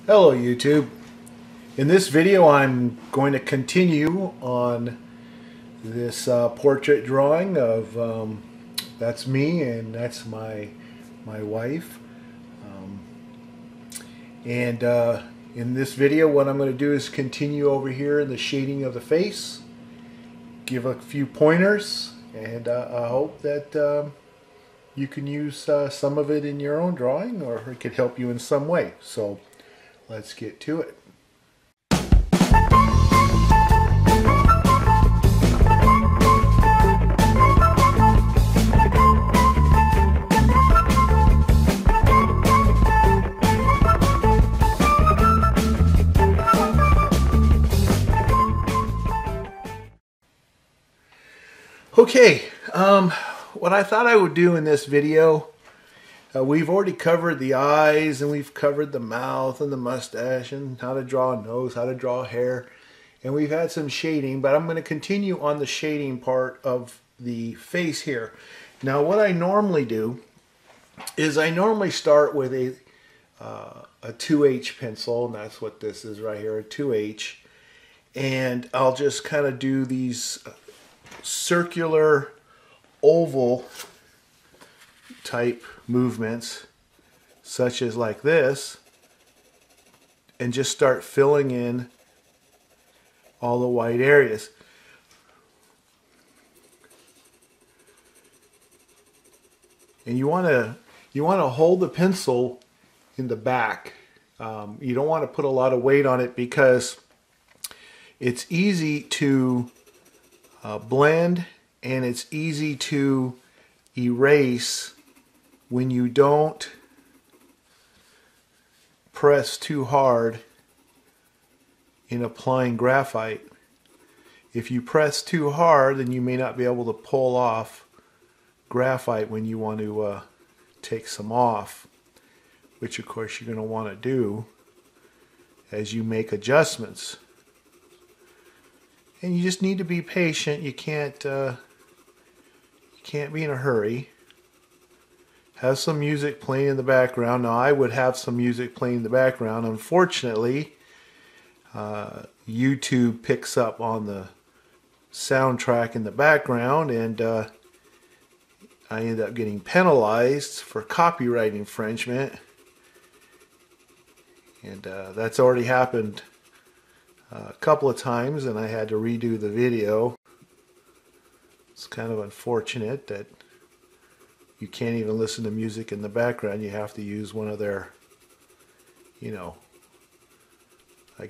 Hello YouTube. In this video I'm going to continue on this portrait drawing of that's me and that's my wife. And in this video what I'm going to do is continue over here in the shading of the face, give a few pointers, and I hope that you can use some of it in your own drawing, or it could help you in some way. So let's get to it. Okay, what I thought I would do in this video, we've already covered the eyes and we've covered the mouth and the mustache and how to draw a nose, how to draw hair, and we've had some shading, but I'm going to continue on the shading part of the face here. Now what I normally do is I normally start with a 2H pencil, and that's what this is right here, a 2H, and I'll just kind of do these circular oval type movements, such as like this, and just start filling in all the white areas. And you want to hold the pencil in the back. You don't want to put a lot of weight on it because it's easy to blend, and it's easy to erase when you don't press too hard in applying graphite. If you press too hard, then you may not be able to pull off graphite when you want to take some off, which of course you're going to want to do as you make adjustments. And you just need to be patient. You can't be in a hurry. Have some music playing in the background. Now I would have some music playing in the background. Unfortunately, YouTube picks up on the soundtrack in the background, and I end up getting penalized for copyright infringement. And that's already happened a couple of times, and I had to redo the video. It's kind of unfortunate that you can't even listen to music in the background. You have to use one of their, I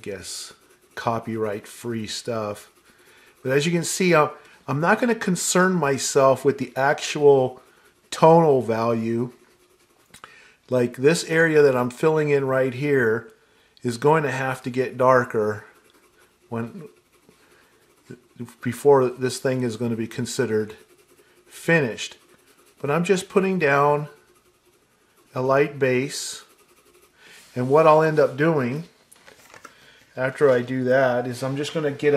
guess, copyright free stuff. But as you can see, I'm not going to concern myself with the actual tonal value. Like this area that I'm filling in right here is going to have to get darker before this thing is going to be considered finished. But I'm just putting down a light base, and what I'll end up doing after I do that is I'm just going to get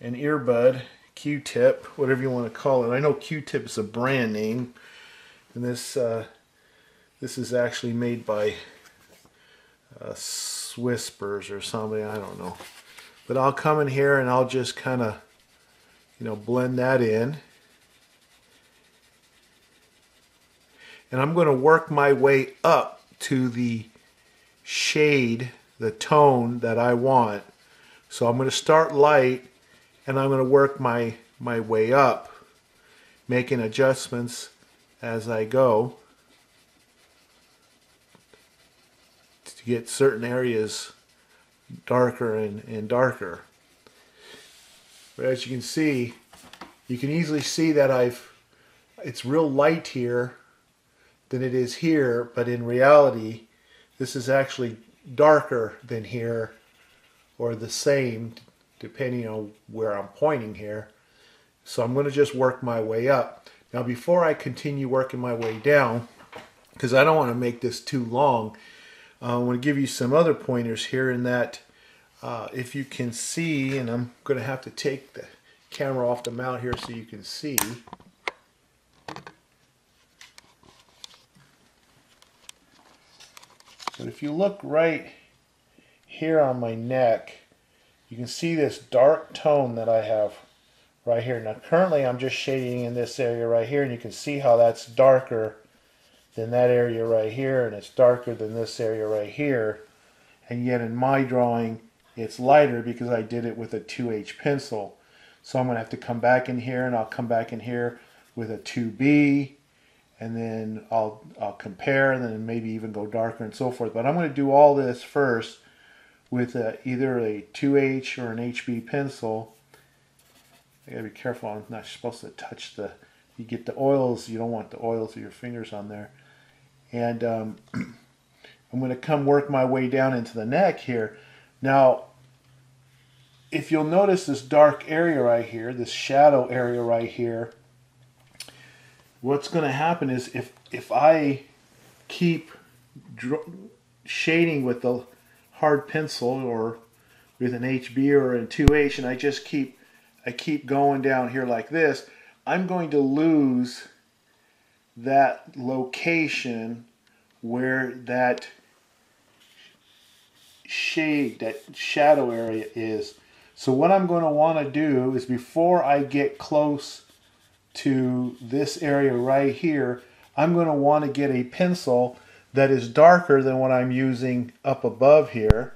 an earbud, Q-tip, whatever you want to call it. I know Q-tip is a brand name, and this is actually made by Whispers or somebody, I don't know. But I'll come in here and I'll just kind of, blend that in. And I'm going to work my way up to the shade, the tone that I want. So I'm going to start light, and I'm going to work my way up, making adjustments as I go to get certain areas darker and darker. But as you can see, you can easily see that it's real light here than it is here, but in reality this is actually darker than here, or the same depending on where I'm pointing here. So I'm going to just work my way up. Now before I continue working my way down, because I don't want to make this too long, I want to give you some other pointers here, in that if you can see, and I'm going to have to take the camera off the mount here so you can see. But if you look right here on my neck, you can see this dark tone that I have right here. Now currently I'm just shading in this area right here, and you can see how that's darker than that area right here, and it's darker than this area right here. And yet in my drawing it's lighter because I did it with a 2H pencil. So I'm going to have to come back in here, and I'll come back in here with a 2B, and then I'll compare, and then maybe even go darker and so forth. But I'm going to do all this first with either a 2H or an HB pencil. I gotta be careful, I'm not supposed to touch you get the oils, you don't want the oils of your fingers on there. And I'm going to come work my way down into the neck here. Now, if you'll notice this dark area right here, this shadow area right here, what's going to happen is if I keep shading with the hard pencil or with an HB or a 2H, and I keep going down here like this, I'm going to lose that location where that shade, that shadow area is. So what I'm going to want to do is, before I get close to this area right here, I'm going to want to get a pencil that is darker than what I'm using up above here.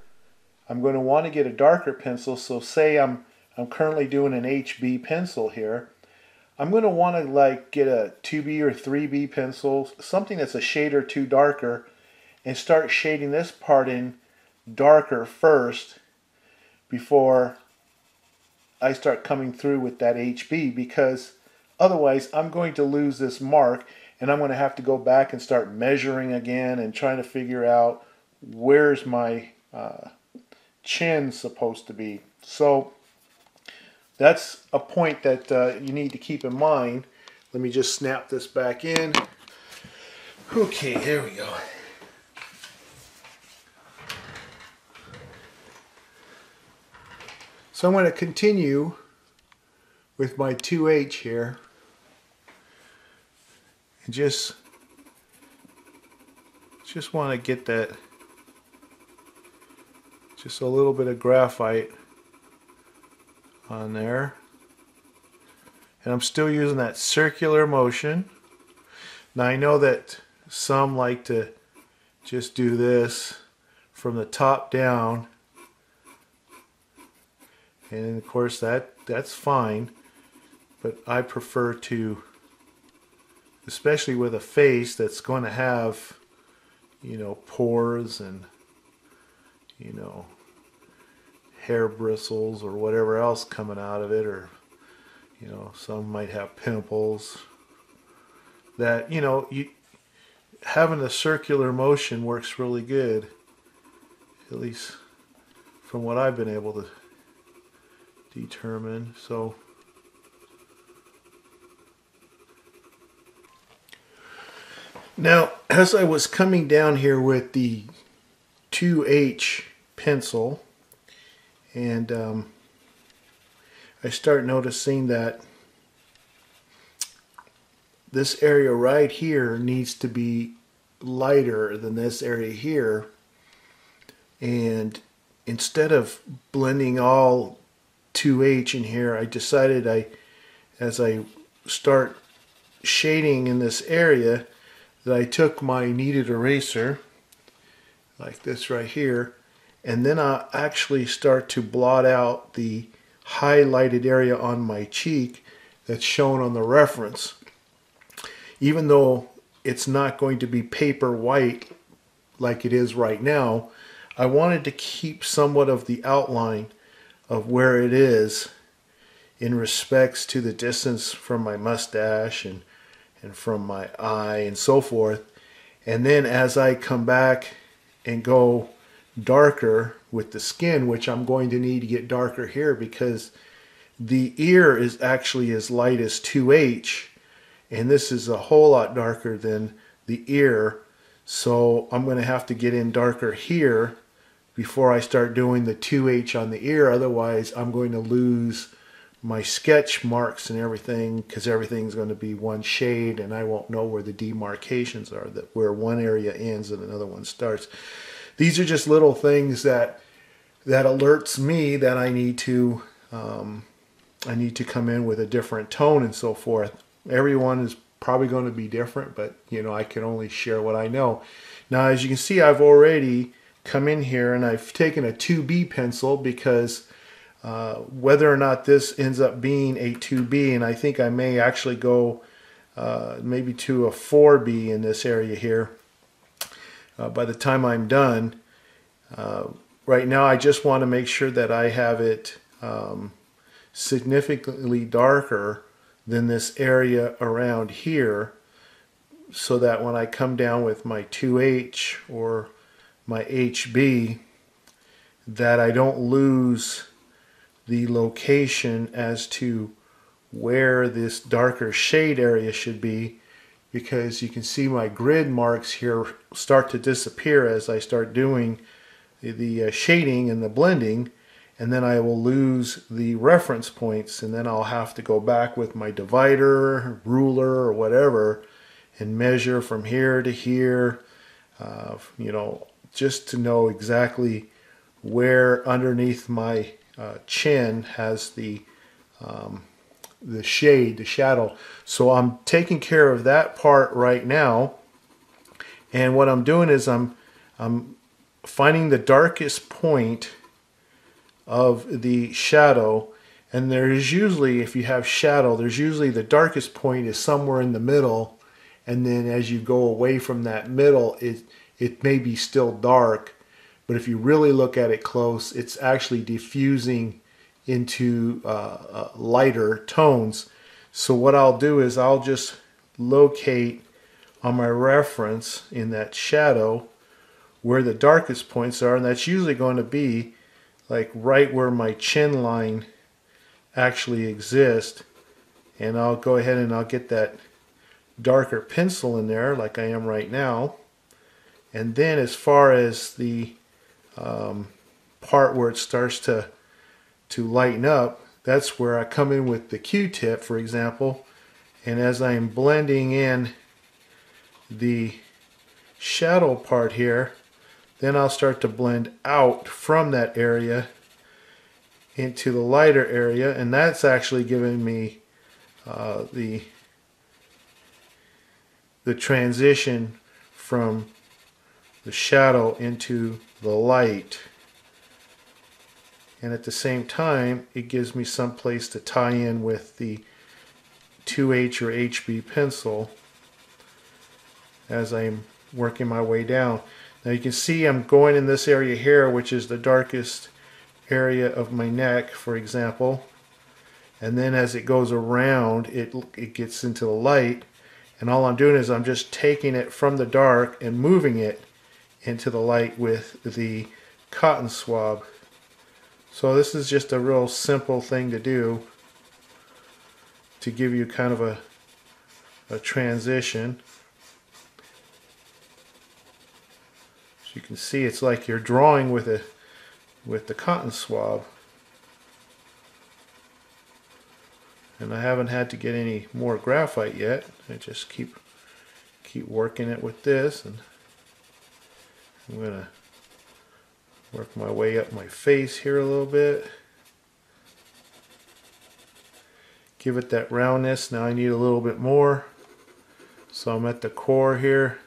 I'm going to want to get a darker pencil. So say I'm currently doing an HB pencil here. I'm going to want to like get a 2B or 3B pencil, something that's a shade or two darker, and start shading this part in darker first before I start coming through with that HB, because otherwise I'm going to lose this mark, and I'm going to have to go back and start measuring again and trying to figure out where's my chin supposed to be. So that's a point that you need to keep in mind. Let me just snap this back in. Okay, there we go. So I'm going to continue with my 2H here, and just want to get that, just a little bit of graphite on there. And I'm still using that circular motion. Now I know that some like to just do this from the top down, and of course that's fine, but I prefer to, especially with a face that's going to have, you know, pores and, you know, hair bristles or whatever else coming out of it, or, you know, some might have pimples, that, you know, having a circular motion works really good, at least from what I've been able to determine. So now, as I was coming down here with the 2H pencil, and I start noticing that this area right here needs to be lighter than this area here. And instead of blending all 2H in here, I decided as I start shading in this area, that I took my kneaded eraser, like this right here, and then I actually start to blot out the highlighted area on my cheek that's shown on the reference. Even though it's not going to be paper white like it is right now, I wanted to keep somewhat of the outline of where it is in respects to the distance from my mustache and from my eye and so forth. And then as I come back and go darker with the skin, which I'm going to need to get darker here because the ear is actually as light as 2H, and this is a whole lot darker than the ear, so I'm going to have to get in darker here before I start doing the 2H on the ear. Otherwise I'm going to lose my sketch marks and everything, because everything's going to be one shade and I won't know where the demarcations are, that where one area ends and another one starts. These are just little things that that alerts me that I need to come in with a different tone and so forth. Everyone is probably going to be different, but you know, I can only share what I know. Now, as you can see, I've already come in here and I've taken a 2B pencil because whether or not this ends up being a 2B, and I think I may actually go maybe to a 4B in this area here by the time I'm done. Right now I just want to make sure that I have it significantly darker than this area around here, so that when I come down with my 2H or my HB, that I don't lose the location as to where this darker shade area should be, because you can see my grid marks here start to disappear as I start doing the shading and the blending, and then I will lose the reference points, and then I'll have to go back with my divider, ruler, or whatever and measure from here to here, you know, just to know exactly where underneath my chin has the shade, the shadow. So I'm taking care of that part right now, and what I'm doing is I'm finding the darkest point of the shadow, and there's usually, if you have shadow, there's usually the darkest point is somewhere in the middle, and then as you go away from that middle, it may be still dark, but if you really look at it close, it's actually diffusing into lighter tones. So what I'll do is I'll just locate on my reference in that shadow where the darkest points are, and that's usually going to be like right where my chin line actually exists, and I'll go ahead and I'll get that darker pencil in there like I am right now. And then as far as the part where it starts to lighten up, that's where I come in with the Q-tip, for example, and as I'm blending in the shadow part here, then I'll start to blend out from that area into the lighter area, and that's actually giving me the transition from the shadow into the light. And at the same time, it gives me some place to tie in with the 2H or HB pencil as I'm working my way down. Now you can see I'm going in this area here, which is the darkest area of my neck, for example. And then as it goes around, it gets into the light. And all I'm doing is I'm just taking it from the dark and moving it into the light with the cotton swab. So this is just a real simple thing to do to give you kind of a transition. So you can see it's like you're drawing with the cotton swab. And I haven't had to get any more graphite yet. I just keep working it with this, and I'm gonna work my way up my face here a little bit. Give it that roundness. Now I need a little bit more. So I'm at the core here.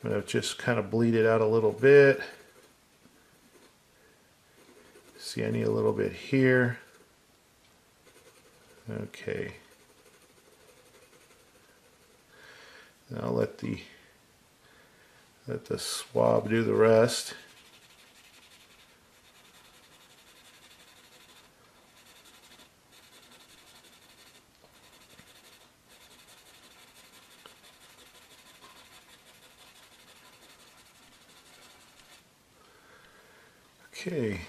I'm going to just kind of bleed it out a little bit. See, I need a little bit here. Okay. Now let the swab do the rest. Okay.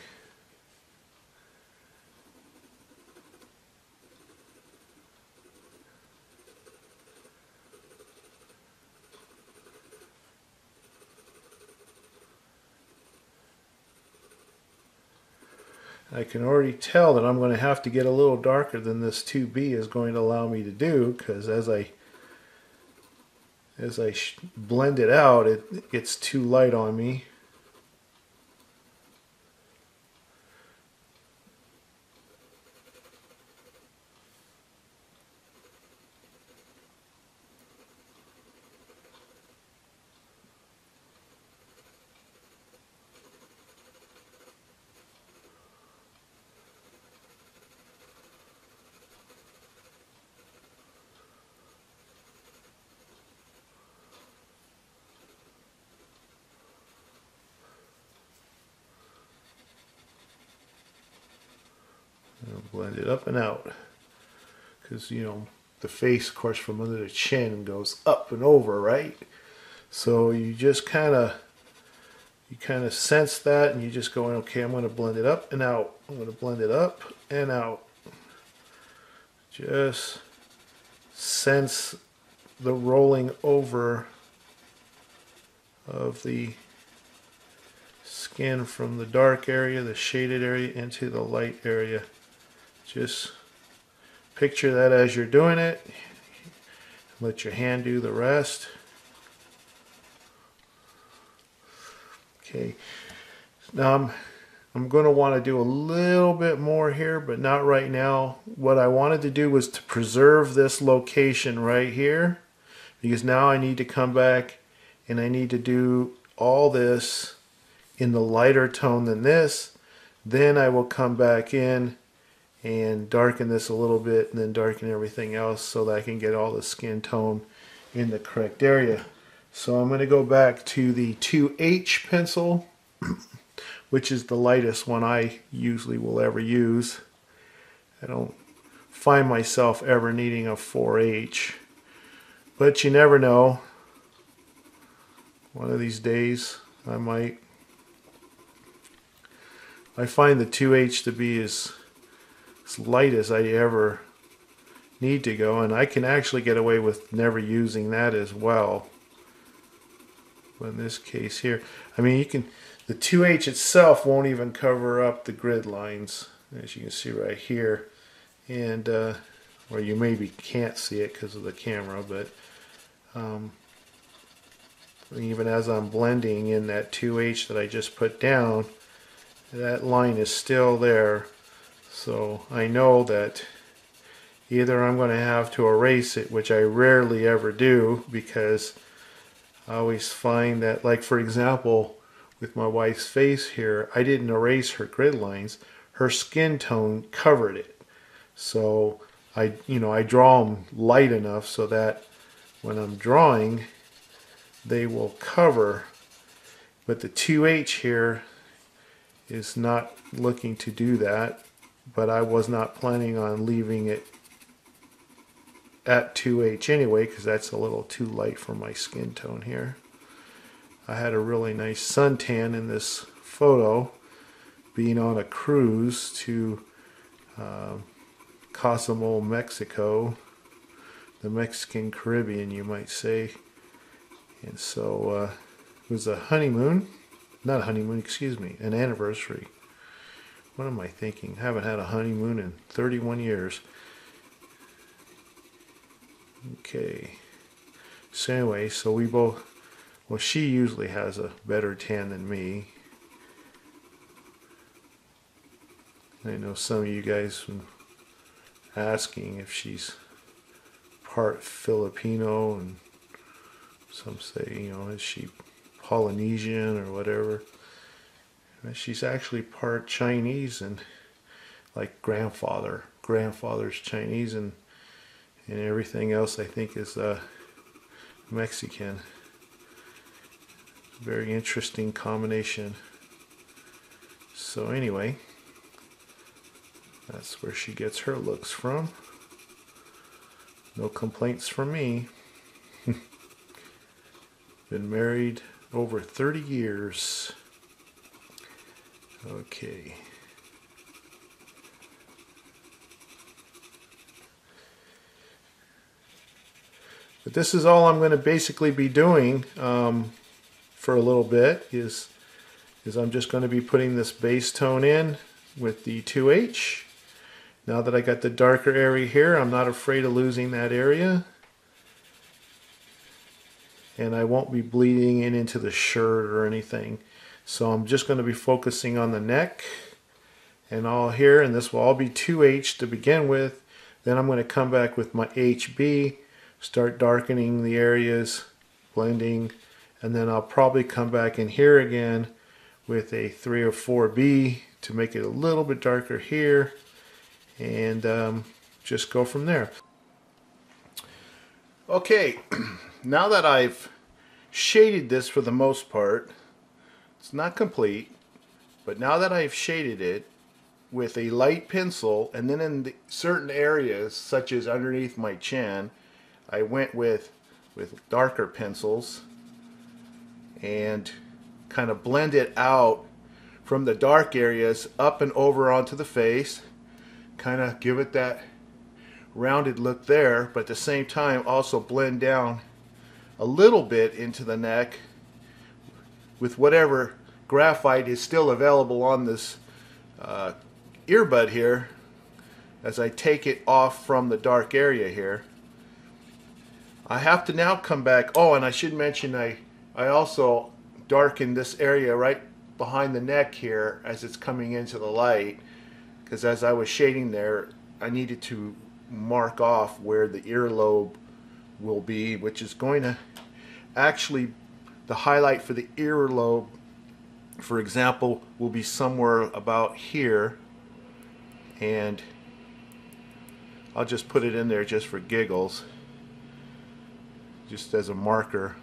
I can already tell that I'm going to have to get a little darker than this 2B is going to allow me to do, because as I blend it out, it gets too light on me. Blend it up and out. Because, you know, the face, of course, from under the chin goes up and over, right? So you just kind of sense that, and you just go, okay, I'm going to blend it up and out. I'm going to blend it up and out. Just sense the rolling over of the skin from the dark area, the shaded area, into the light area. Just picture that as you're doing it. Let your hand do the rest. Okay, now I'm going to want to do a little bit more here, but not right now. What I wanted to do was to preserve this location right here, because now I need to come back and I need to do all this in the lighter tone than this. Then I will come back in and darken this a little bit, and then darken everything else so that I can get all the skin tone in the correct area. So I'm going to go back to the 2H pencil, which is the lightest one I usually will ever use. I don't find myself ever needing a 4H, but you never know. One of these days I might. I find the 2H to be as light as I ever need to go, and I can actually get away with never using that as well. But in this case here, I mean, the 2H itself won't even cover up the grid lines, as you can see right here, and or you maybe can't see it because of the camera, but even as I'm blending in that 2H that I just put down, that line is still there. So I know that either I'm going to have to erase it, which I rarely ever do, because I always find that, like for example, with my wife's face here, I didn't erase her grid lines. Her skin tone covered it. So I draw them light enough so that when I'm drawing, they will cover. But the 2H here is not looking to do that, but I was not planning on leaving it at 2H anyway, because that's a little too light for my skin tone here. I had a really nice suntan in this photo, being on a cruise to Cozumel, Mexico, the Mexican Caribbean, you might say. And so it was a honeymoon, not a honeymoon, excuse me, an anniversary. What am I thinking? I haven't had a honeymoon in 31 years. Okay. So anyway, so we both, well, she usually has a better tan than me. I know some of you guys are asking if she's part Filipino, and some say, you know, is she Polynesian or whatever. She's actually part Chinese, and like grandfather's Chinese, and everything else I think is Mexican. Very interesting combination. So anyway, that's where she gets her looks from. No complaints from me. Been married over 30 years. Okay. But this is all I'm going to basically be doing for a little bit, is I'm just going to be putting this base tone in with the 2H. Now that I got the darker area here, I'm not afraid of losing that area. And I won't be bleeding in into the shirt or anything. So I'm just going to be focusing on the neck and all here, and this will all be 2H to begin with. Then I'm going to come back with my HB, start darkening the areas, blending, and then I'll probably come back in here again with a 3 or 4B to make it a little bit darker here, and just go from there. Okay, now that I've shaded this for the most part, it's not complete, but now that I've shaded it, with a light pencil, and then in certain areas, such as underneath my chin, I went with darker pencils and kind of blend it out from the dark areas up and over onto the face, kind of give it that rounded look there, but at the same time also blend down a little bit into the neck with whatever graphite is still available on this earbud here as I take it off from the dark area here. I have to now come back. Oh, and I should mention I also darken this area right behind the neck here as it's coming into the light, because as I was shading there, I needed to mark off where the earlobe will be, which is going to actually, the highlight for the earlobe, for example, will be somewhere about here, and I'll just put it in there just for giggles, just as a marker.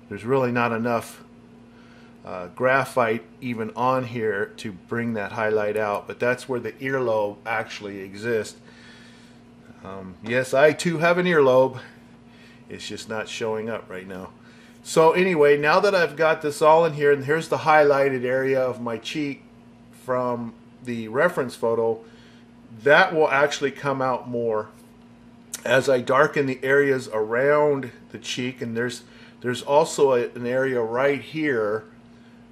There's really not enough graphite even on here to bring that highlight out, but that's where the earlobe actually exists. Yes, I too have an earlobe. It's just not showing up right now. So anyway, now that I've got this all in here, and here's the highlighted area of my cheek from the reference photo, that will actually come out more as I darken the areas around the cheek. And there's also an area right here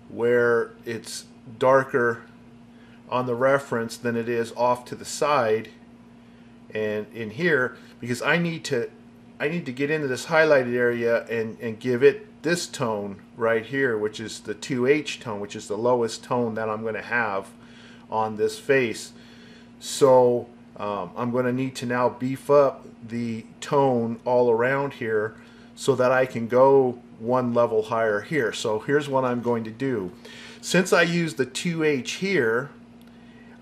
where it's darker on the reference than it is off to the side and in here, because I need to get into this highlighted area and give it this tone right here, which is the 2H tone, which is the lowest tone that I'm going to have on this face. So I'm going to need to now beef up the tone all around here so that I can go one level higher here. So here's what I'm going to do. Since I use the 2H here,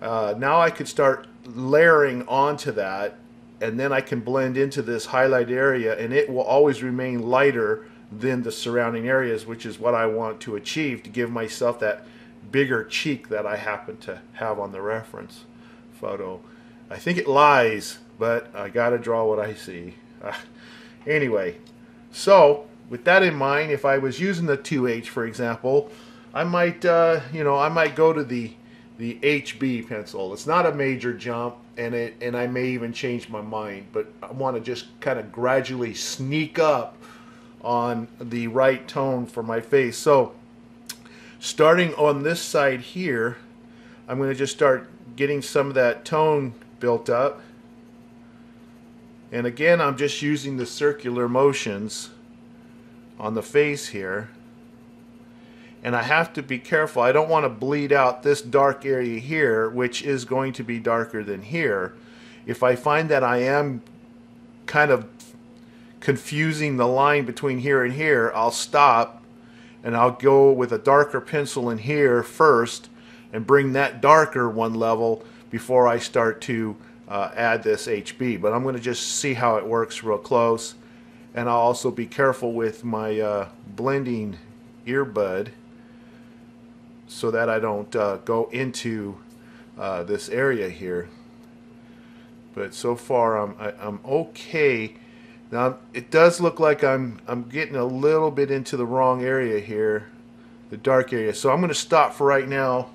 now I could start layering onto that, and then I can blend into this highlight area, and it will always remain lighter than the surrounding areas, which is what I want to achieve to give myself that bigger cheek that I happen to have on the reference photo. I think it lies, but I gotta draw what I see. Anyway, so with that in mind, if I was using the 2H, for example, I might I might go to the HB pencil. It's not a major jump, and I may even change my mind, but I want to just kind of gradually sneak up on the right tone for my face. So starting on this side here, I'm going to just start getting some of that tone built up. And again, I'm just using the circular motions on the face here. And I have to be careful. I don't want to bleed out this dark area here, which is going to be darker than here. If I find that I am kind of confusing the line between here and here, I'll stop and I'll go with a darker pencil in here first and bring that darker one level before I start to add this HB. But I'm going to just see how it works real close, and I'll also be careful with my blending earbud so that I don't go into this area here. But so far I'm okay. Now it does look like I'm getting a little bit into the wrong area here, the dark area. So I'm going to stop for right now,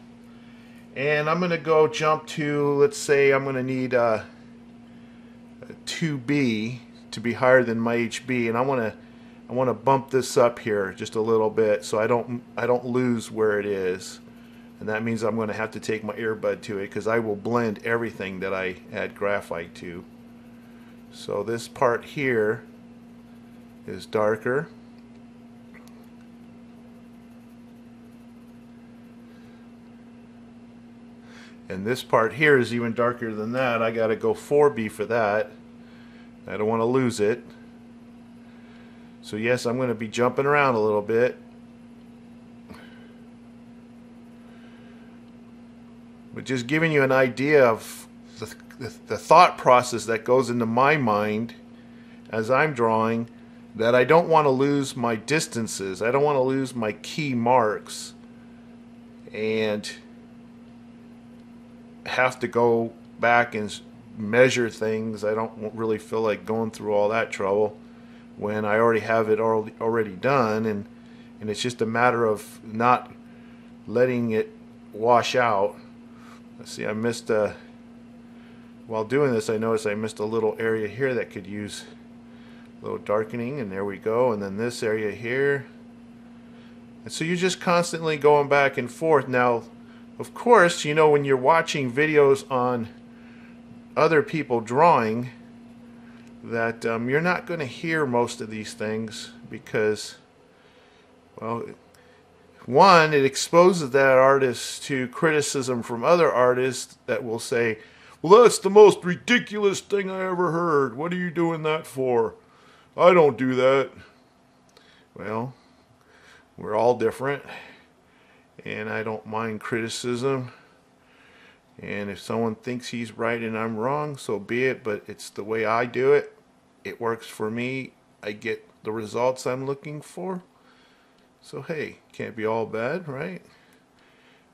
and I'm going to go jump to, let's say I'm going to need a 2B to be higher than my HB, and I want to bump this up here just a little bit so I don't lose where it is. And that means I'm going to have to take my earbud to it, because I will blend everything that I add graphite to. So this part here is darker. And this part here is even darker than that. I got to go 4B for that. I don't want to lose it. So yes, I'm going to be jumping around a little bit. But just giving you an idea of the thought process that goes into my mind as I'm drawing, that I don't want to lose my distances. I don't want to lose my key marks. And have to go back and measure things. I don't really feel like going through all that trouble when I already have it already done, and it's just a matter of not letting it wash out. Let's see, I missed a, while doing this I noticed I missed a little area here that could use a little darkening, and there we go. And then this area here, and so you're just constantly going back and forth. Now of course, you know, when you're watching videos on other people drawing, that you're not going to hear most of these things because, well, one, it exposes that artist to criticism from other artists that will say, well, that's the most ridiculous thing I ever heard. What are you doing that for? I don't do that. Well, we're all different, and I don't mind criticism. And if someone thinks he's right and I'm wrong, so be it, but it's the way I do it. It works for me. I get the results I'm looking for. So hey, can't be all bad, right?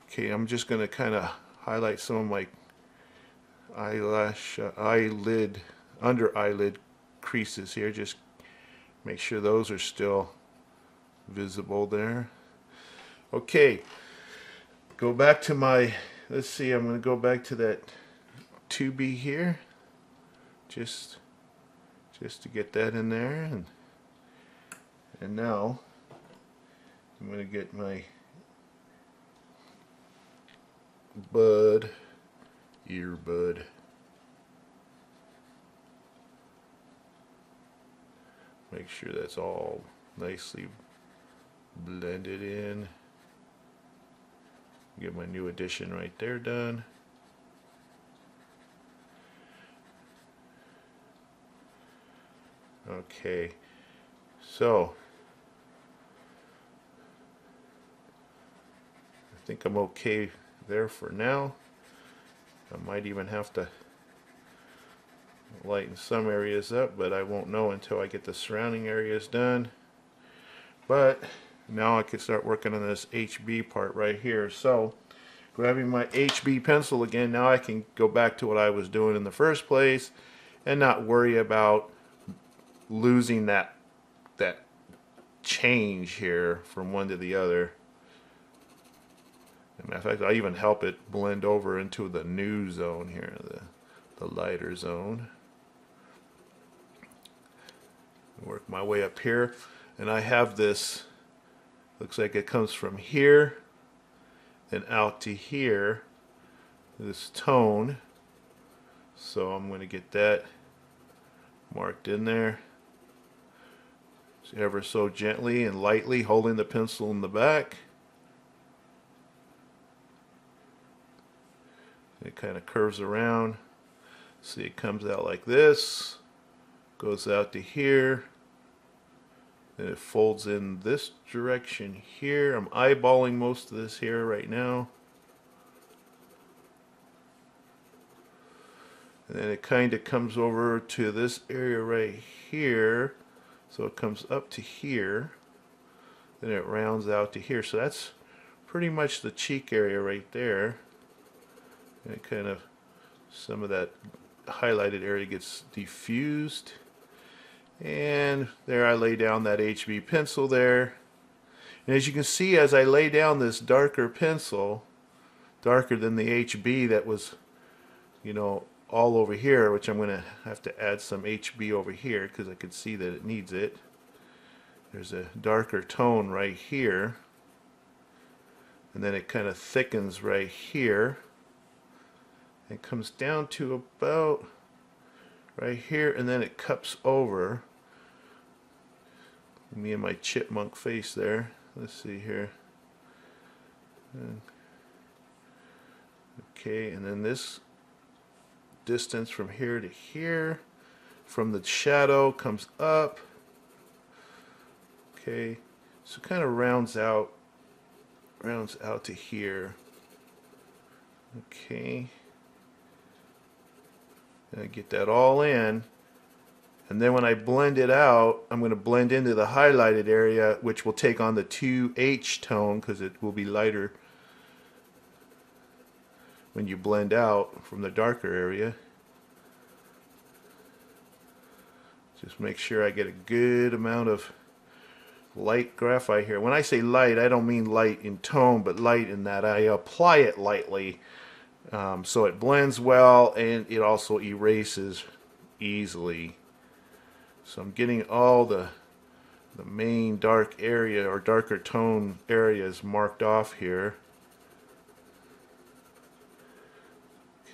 Okay, I'm just going to kind of highlight some of my eyelid, under eyelid creases here. Just make sure those are still visible there. Okay, go back to my, let's see, I'm going to go back to that 2B here, just to get that in there, and now I'm going to get my earbud. Make sure that's all nicely blended in. Get my new addition right there done. Okay, so I think I'm okay there for now. I might even have to lighten some areas up, but I won't know until I get the surrounding areas done. But now I can start working on this HB part right here. So grabbing my HB pencil again, now I can go back to what I was doing in the first place and not worry about losing that change here from one to the other. As a matter of fact, I even help it blend over into the new zone here, the lighter zone. Work my way up here, and I have this, looks like it comes from here and out to here, this tone. So I'm going to get that marked in there, ever so gently and lightly, holding the pencil in the back. It kind of curves around. See, it comes out like this, goes out to here, then it folds in this direction here. I'm eyeballing most of this here right now. And then it kind of comes over to this area right here. So it comes up to here, then it rounds out to here. So that's pretty much the cheek area right there. And it kind of, some of that highlighted area gets diffused. And there I lay down that HB pencil there. And as you can see, as I lay down this darker pencil, darker than the HB that was, you know, all over here, which I'm going to have to add some HB over here because I could see that it needs it. There's a darker tone right here, and then it kind of thickens right here. It comes down to about right here, and then it cups over. Me and my chipmunk face there. Let's see here. Okay, and then this distance from here to here, from the shadow, comes up. Okay, so kind of rounds out to here. Okay, and I get that all in, and then when I blend it out, I'm going to blend into the highlighted area, which will take on the 2H tone because it will be lighter when you blend out from the darker area. Just make sure I get a good amount of light graphite here. When I say light, I don't mean light in tone, but light in that I apply it lightly, so it blends well and it also erases easily. So I'm getting all the main dark area or darker tone areas marked off here.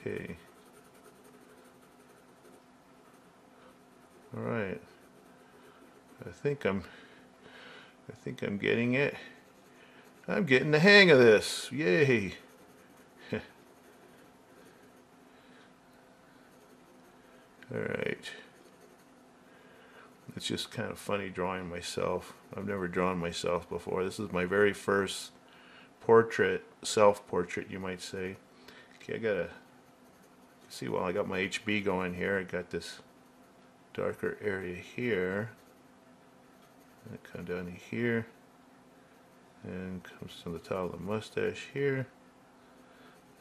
Okay. All right. I think I'm getting it. I'm getting the hang of this. Yay. All right. It's just kind of funny drawing myself. I've never drawn myself before. This is my very first portrait, self-portrait, you might say. Okay, I gotta see, while I got my HB going here, I got this darker area here. And it comes down here and comes to the top of the mustache here.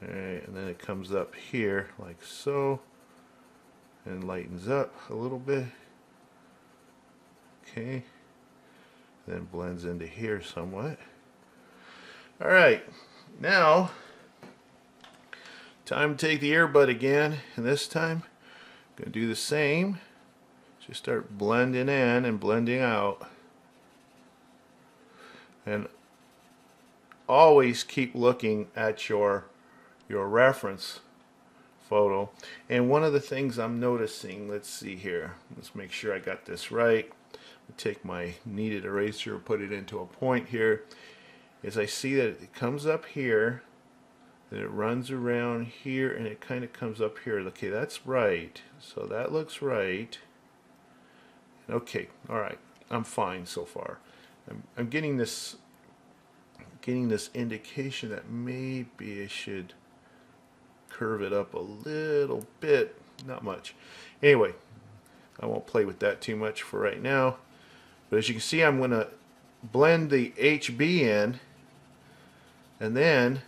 Alright, and then it comes up here like so and lightens up a little bit. Okay, then blends into here somewhat. Alright, now time to take the earbud again, and this time I'm going to do the same. Just start blending in and blending out. And always keep looking at your reference photo. And one of the things I'm noticing, let's see here, let's make sure I got this right. Take my kneaded eraser, put it into a point here, is I see that it comes up here, then it runs around here, and it kind of comes up here. Okay, that's right. So that looks right. Okay, all right, I'm fine so far. I'm getting this indication that maybe I should curve it up a little bit, not much. Anyway, I won't play with that too much for right now. But as you can see, I'm going to blend the HB in, and then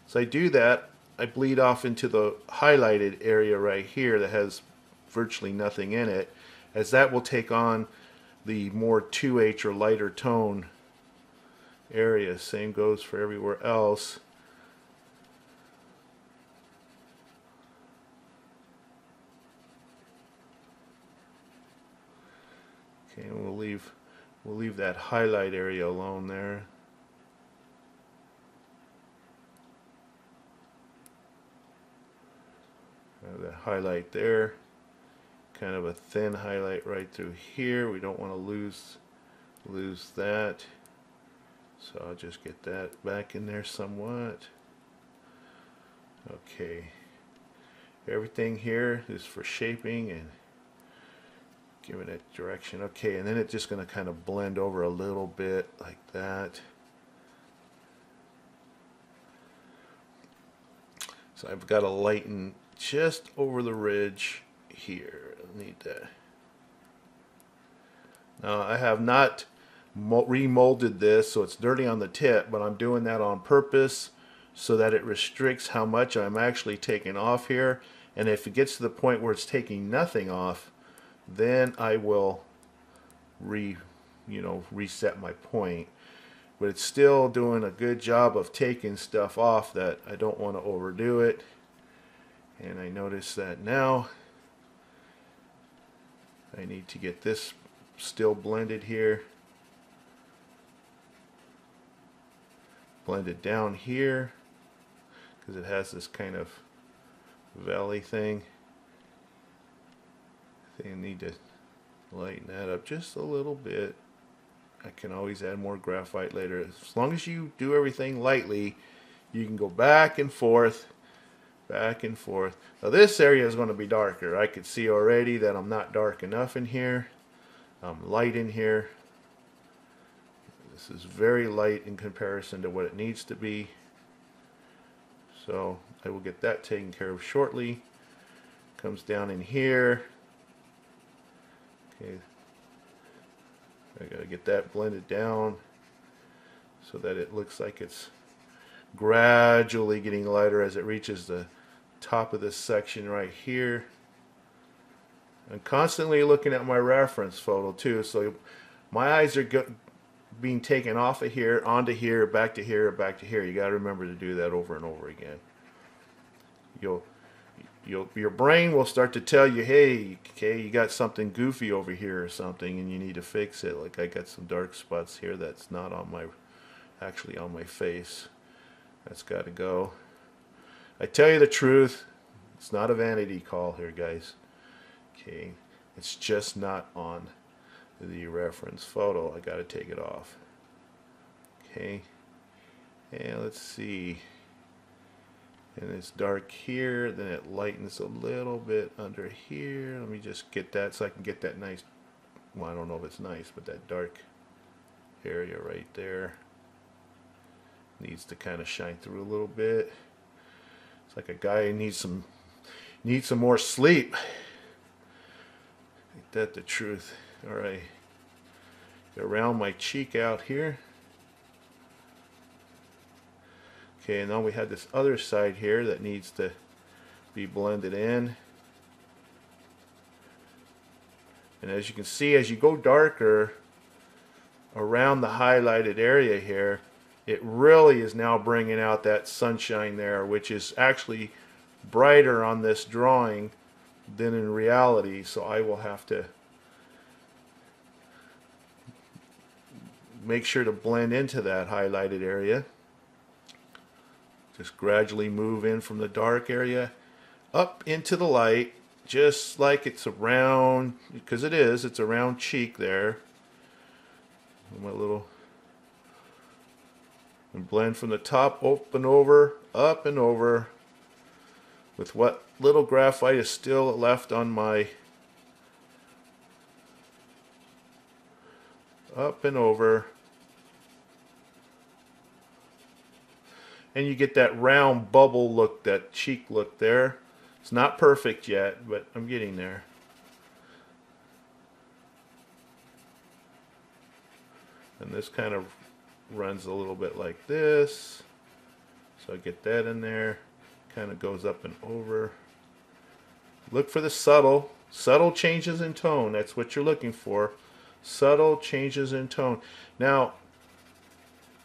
as I do that, I bleed off into the highlighted area right here that has virtually nothing in it, as that will take on the more 2H or lighter tone area. Same goes for everywhere else. Okay, and we'll leave that highlight area alone there. That highlight there, kind of a thin highlight right through here. We don't want to lose that, so I'll just get that back in there somewhat. Okay, everything here is for shaping and giving it direction. Okay, and then it's just going to kind of blend over a little bit like that. So I've got to lighten just over the ridge here. I need that. Now I have not remolded this, so it's dirty on the tip, but I'm doing that on purpose so that it restricts how much I'm actually taking off here. And if it gets to the point where it's taking nothing off, then I will reset my point. But it's still doing a good job of taking stuff off that I don't want to overdo it. And I notice that now I need to get this still blended here. Blend it down here because it has this kind of valley thing. I think I need to lighten that up just a little bit. I can always add more graphite later. As long as you do everything lightly, you can go back and forth, back and forth. Now this area is going to be darker. I could see already that I'm not dark enough in here. I'm light in here. This is very light in comparison to what it needs to be. So I will get that taken care of shortly. Comes down in here. Okay, I gotta get that blended down so that it looks like it's gradually getting lighter as it reaches the top of this section right here. I'm constantly looking at my reference photo too, so my eyes are being taken off of here, onto here, back to here, back to here. You got to remember to do that over and over again. Your brain will start to tell you, hey, okay, you got something goofy over here or something, and you need to fix it. Like I got some dark spots here that's not on my, actually on my face. That's got to go. I tell you the truth, it's not a vanity call here, guys. Okay, it's just not on the reference photo. I got to take it off. Okay, and let's see. And it's dark here, then it lightens a little bit under here. Let me just get that so I can get that nice, well, I don't know if it's nice, but that dark area right there needs to kind of shine through a little bit. It's like a guy who needs some more sleep. Ain't that the truth? All right, around my cheek out here. Okay, and now we have this other side here that needs to be blended in. And as you can see, as you go darker around the highlighted area here, it really is now bringing out that sunshine there, which is actually brighter on this drawing than in reality. So I will have to make sure to blend into that highlighted area. Just gradually move in from the dark area up into the light, just like it's around, because it's around cheek there. My little, and blend from the top up and over, with what little graphite is still left on my, up and over. And you get that round bubble look, that cheek look there. It's not perfect yet, but I'm getting there. And this kind of runs a little bit like this. So I get that in there. Kind of goes up and over. Look for the subtle changes in tone. That's what you're looking for. Subtle changes in tone. Now,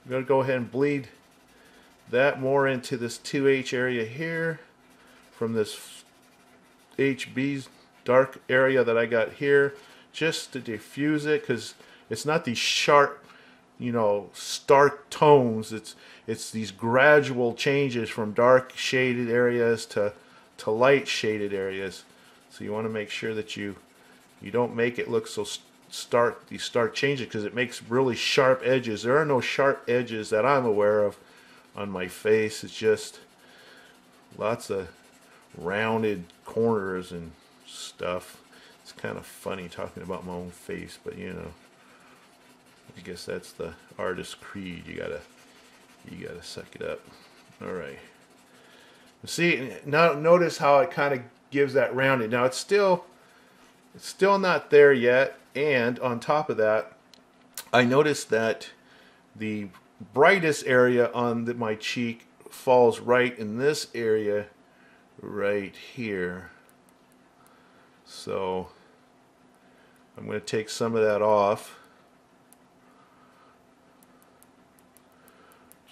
I'm going to go ahead and bleed that more into this 2H area here from this HB dark area that I got here, just to diffuse it, because it's not these sharp, stark tones. It's these gradual changes from dark shaded areas to light shaded areas. So you want to make sure that you don't make it look so stark, these stark changes, because it makes really sharp edges. There are no sharp edges that I'm aware of on my face. It's just lots of rounded corners and stuff. It's kind of funny talking about my own face, but I guess that's the artist's creed. You gotta suck it up. All right. See, now notice how it kind of gives that rounded. Now it's still not there yet, and on top of that, I noticed that the brightest area on my cheek falls right in this area right here. So I'm going to take some of that off,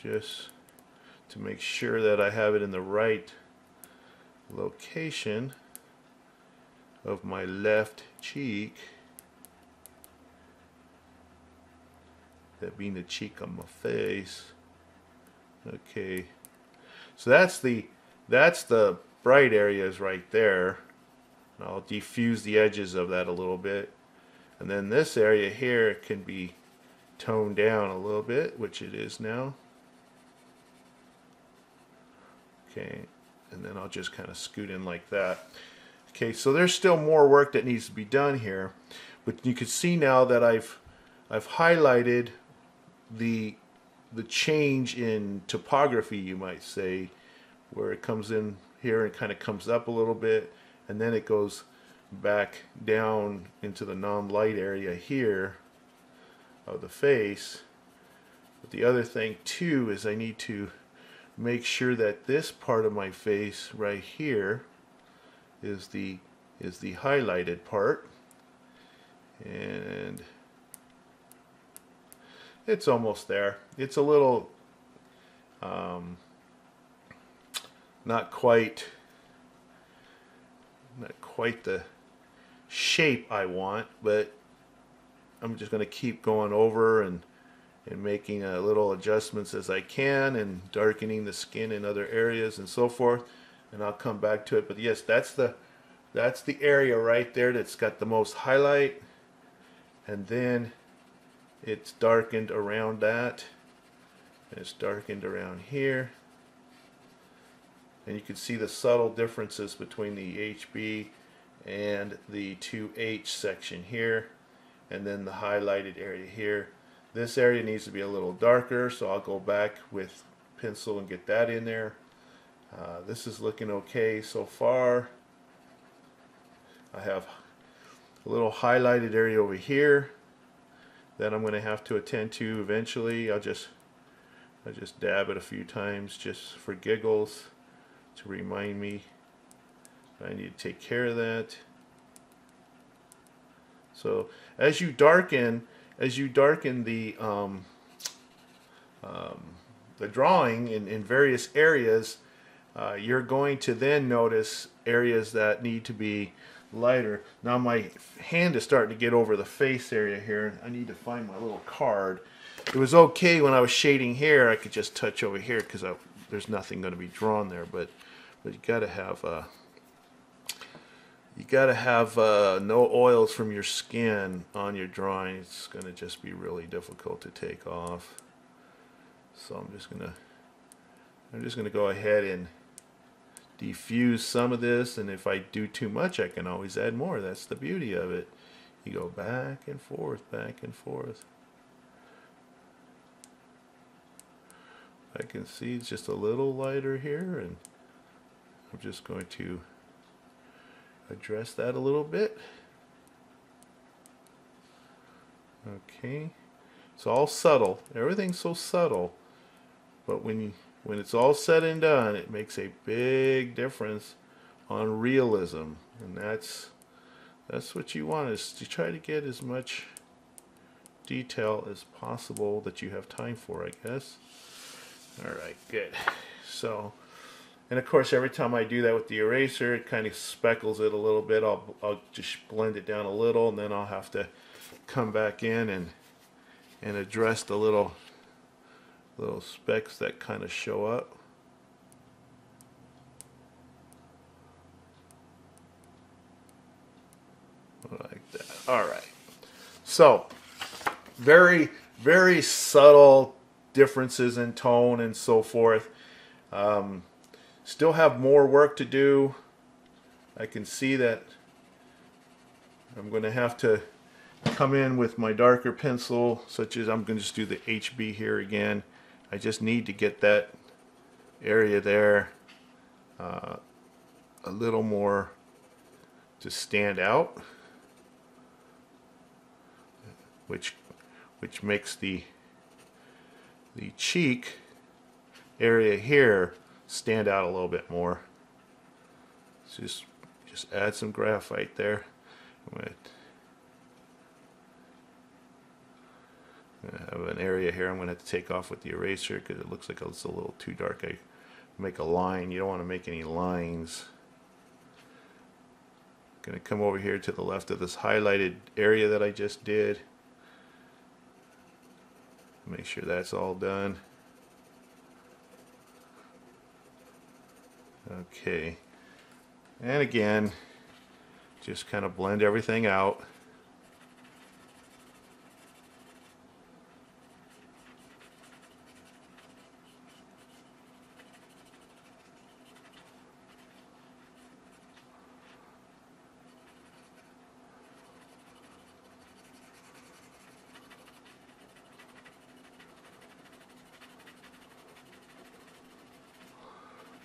just to make sure that I have it in the right location of my left cheek. That being the cheek on my face. Okay, so that's the bright areas right there. I'll diffuse the edges of that a little bit, and then this area here can be toned down a little bit, which it is now. Okay, and then I'll just kind of scoot in like that. Okay, so there's still more work that needs to be done here, but you can see now that I've highlighted the change in topography, you might say, where it comes in here and kind of comes up a little bit, and then it goes back down into the non-light area here of the face. But the other thing too is I need to make sure that this part of my face right here is the highlighted part, and it's almost there. It's a little not quite the shape I want, but I'm just going to keep going over and making little adjustments as I can, and darkening the skin in other areas and so forth, and I'll come back to it. But yes, that's the area right there that's got the most highlight, and then it's darkened around that, and it's darkened around here, and you can see the subtle differences between the HB and the 2H section here, and then the highlighted area here. This area needs to be a little darker, so I'll go back with pencil and get that in there. This is looking okay so far. I have a little highlighted area over here that I'm going to have to attend to eventually. I just dab it a few times just for giggles to remind me I need to take care of that. So as you darken the drawing in various areas, you're going to then notice areas that need to be lighter. Now my hand is starting to get over the face area here. I need to find my little card. It was okay when I was shading here. I could just touch over here because there's nothing going to be drawn there. But you gotta have no oils from your skin on your drawing. It's going to just be really difficult to take off. So I'm just gonna go ahead and diffuse some of this, and if I do too much I can always add more. That's the beauty of it. You go back and forth, back and forth. I can see it's just a little lighter here, and I'm just going to address that a little bit. Okay, it's all subtle. Everything's so subtle, but when it's all said and done, it makes a big difference on realism, and that's what you want, is to try to get as much detail as possible that you have time for, I guess. All right, good. So, and of course, every time I do that with the eraser, it kind of speckles it a little bit. I'll just blend it down a little, and then I'll have to come back in and address the little specks that kind of show up. Like that. All right. So, very, very subtle differences in tone and so forth. Still have more work to do. I can see that I'm going to have to come in with my darker pencil, such as I'm going to just do the HB here again. I just need to get that area there a little more to stand out, which makes the cheek area here stand out a little bit more. Just add some graphite there. I'm gonna have an area here I'm gonna have to take off with the eraser because it looks like it's a little too dark. I make a line. You don't want to make any lines. Gonna come over here to the left of this highlighted area that I just did. Make sure that's all done. Okay, and again, just kind of blend everything out.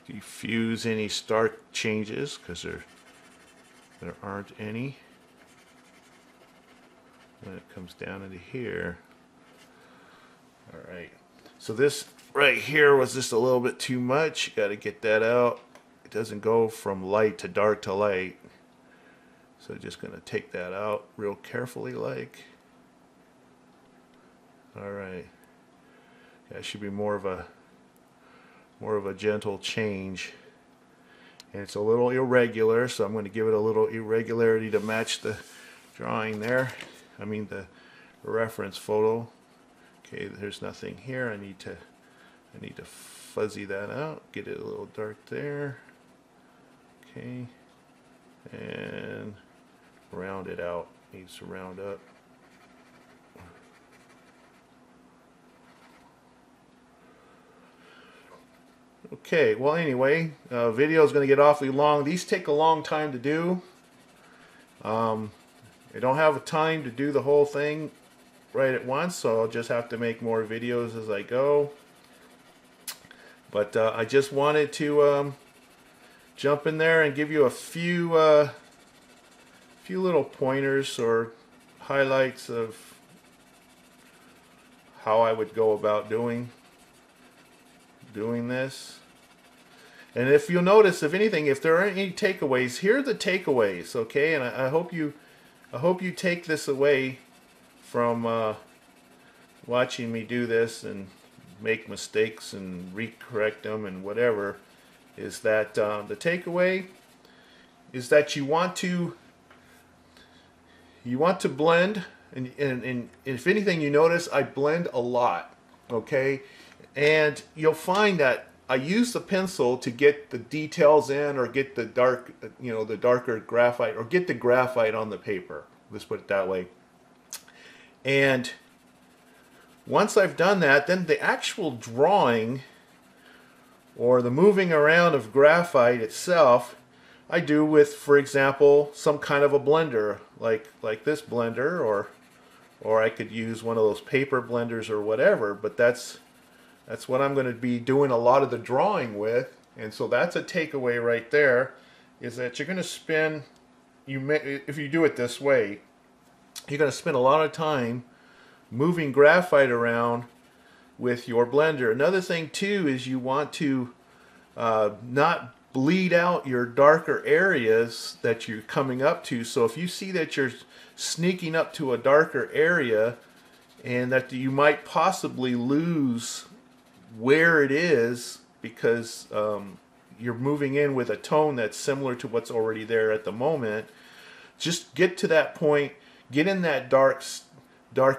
Diffuse any stark changes because there aren't any. When it comes down into here. All right. So this right here was just a little bit too much. Got to get that out. It doesn't go from light to dark to light. So just going to take that out real carefully like. Alright. That should be more of a gentle change. And it's a little irregular, so I'm going to give it a little irregularity to match the drawing there. I mean the reference photo. Okay, there's nothing here. I need to fuzzy that out, get it a little dark there. Okay. And round it out. Needs to round up. Okay, well anyway, video is going to get awfully long. These take a long time to do. I don't have time to do the whole thing right at once, so I'll just have to make more videos as I go. But I just wanted to jump in there and give you a few little pointers or highlights of how I would go about doing this. And if you'll notice, if anything, if there are any takeaways, here are the takeaways, okay? And I hope you take this away from watching me do this and make mistakes and recorrect them and whatever. Is that the takeaway is that you want to blend, and if anything, you notice I blend a lot, okay? And you'll find that I use the pencil to get the details in, or get the dark, the darker graphite, or get the graphite on the paper. Let's put it that way. And once I've done that, then the actual drawing or the moving around of graphite itself, I do with, for example, some kind of a blender, like this blender, or I could use one of those paper blenders or whatever. But that's what I'm going to be doing a lot of the drawing with. And so that's a takeaway right there, is that you're going to spend, if you do it this way, you're going to spend a lot of time moving graphite around with your blender. Another thing too is you want to not bleed out your darker areas that you're coming up to. So if you see that you're sneaking up to a darker area and that you might possibly lose where it is because you're moving in with a tone that's similar to what's already there at the moment, just get to that point, get in that dark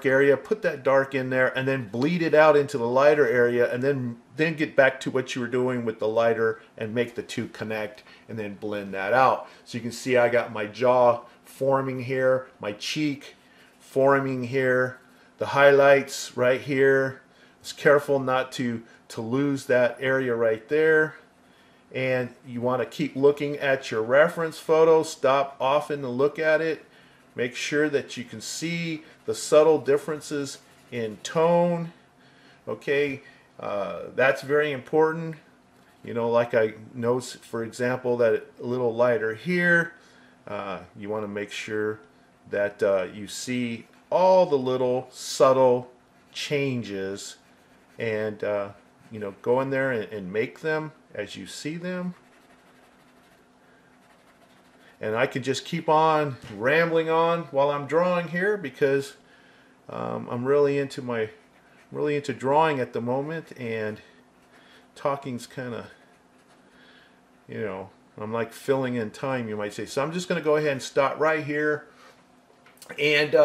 area, put that dark in there, and then bleed it out into the lighter area, and then get back to what you were doing with the lighter and make the two connect, and then blend that out. So you can see I got my jaw forming here, my cheek forming here, the highlights right here. Just careful not to lose that area right there. And you want to keep looking at your reference photo. Stop often to look at it. Make sure that you can see the subtle differences in tone. Okay, that's very important. Like I notice, for example, that a little lighter here. You want to make sure that you see all the little subtle changes, and go in there and make them as you see them. And I can just keep on rambling on while I'm drawing here, because I'm really into drawing at the moment, and talking's kind of, I'm like filling in time, you might say. So I'm just going to go ahead and stop right here and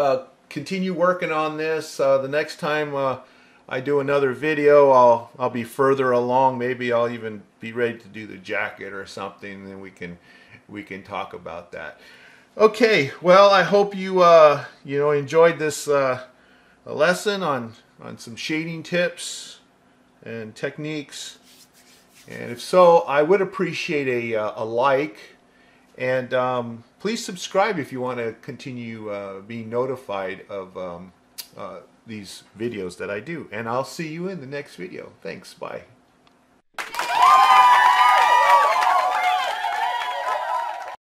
continue working on this. The next time I do another video, I'll be further along. Maybe I'll even be ready to do the jacket or something, and then we can talk about that. Okay, well, I hope you enjoyed this lesson on some shading tips and techniques. And if so, I would appreciate a like, and please subscribe if you want to continue being notified of these videos that I do. And I'll see you in the next video. Thanks. Bye.